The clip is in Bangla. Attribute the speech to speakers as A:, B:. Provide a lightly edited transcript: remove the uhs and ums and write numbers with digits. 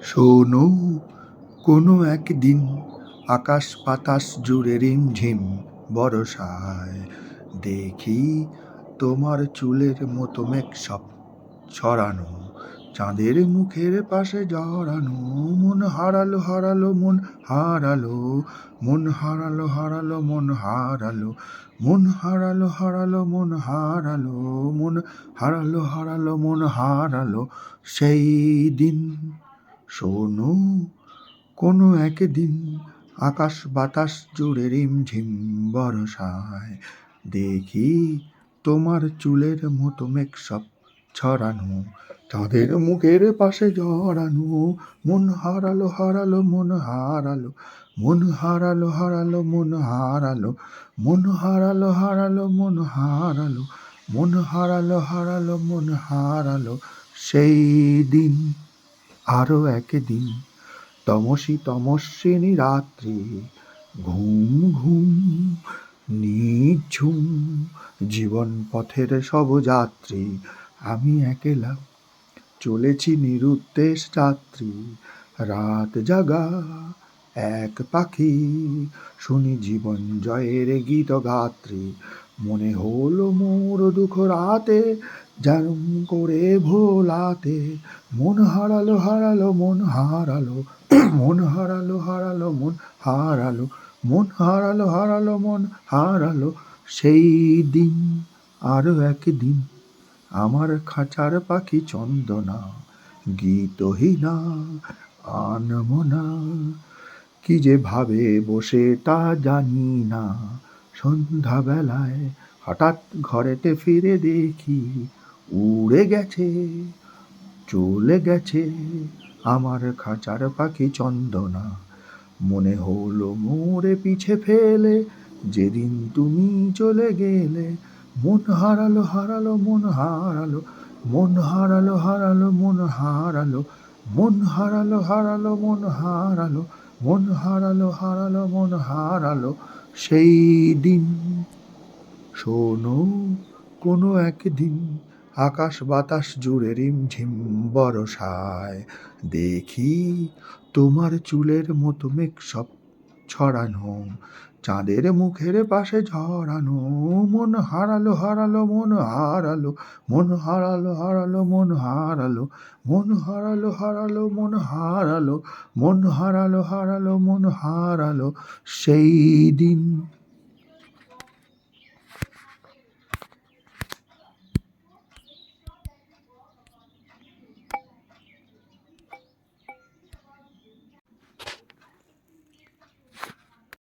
A: শোনো, কোনো একদিন আকাশ বাতাস জুড়ে রিমঝিম বরষায় দেখি তোমার চুলের মতো মেঘ সব ছড়ানো, চাঁদের মুখের পাশে জড়ানো। মন হারালো হারালো মন হারালো, মন হারালো হারালো মন হারালো, মন হারালো হারালো মন হারালো, মন হারালো হারালো মন হারালো সেই দিন। শোনো, কোনো একদিন আকাশ বাতাস জুড়ে রিমঝিম বরষায় দেখি তোমার চুলের মতো মেঘ সব ছড়ানো, চাঁদের মুখের পাশে জড়ানো। মন হারালো হারালো মন হারালো, মন হারালো হারালো মন হারালো, মন হারালো হারালো মন হারালো, মন হারালো হারালো মন হারালো সেই দিন। আরো একদিন তমস্বিনী রাত্রি, ঘুম ঘুম নিঝুম জীবন পথের সব যাত্রী, আমি একলা চলেছি নিরুদ্দেশ যাত্রী। রাত জাগা এক পাখি, শুনি জীবন জয়ের গীত গাত্রী। মনে হলো মোর দুঃখ রাতে জানুম করে ভোলাতে, মন হারালো হারালো মন হারালো, মন হারালো হারালো মন হারালো, মন হারালো হারালো মন হারালো সেই দিন। আরো একদিন আমার খাঁচার পাখি চন্দনা, গীতহীনা আনমনা, কি যে ভাবে বসে তা জানি না। সন্ধ্যাবেলায় হঠাৎ ঘরেতে ফিরে দেখি উড়ে গেছে, চলে গেছে আমার খাঁচার পাখি চন্দনা। মনে হলো মোরে পিছে ফেলে যেদিন তুমি চলে গেলে। মন হারালো হারালো মন হারালো, মন হারালো হারালো মন হারালো, মন হারালো হারালো মন হারালো, মন হারালো হারালো মন হারালো সেই দিন। শোনো, কোনো একদিন আকাশ বাতাস জুড়ে রিমঝিম বরষায় দেখি তোমার চুলের মতো মেঘ সব ছড়ানো, চাঁদের মুখের পাশে ঝরানো। মন হারালো হারালো মন হারালো, মন হারালো হারালো মন হারালো, মন হারালো হারালো মন হারালো, মন হারালো হারালো মন হারালো সেই দিন।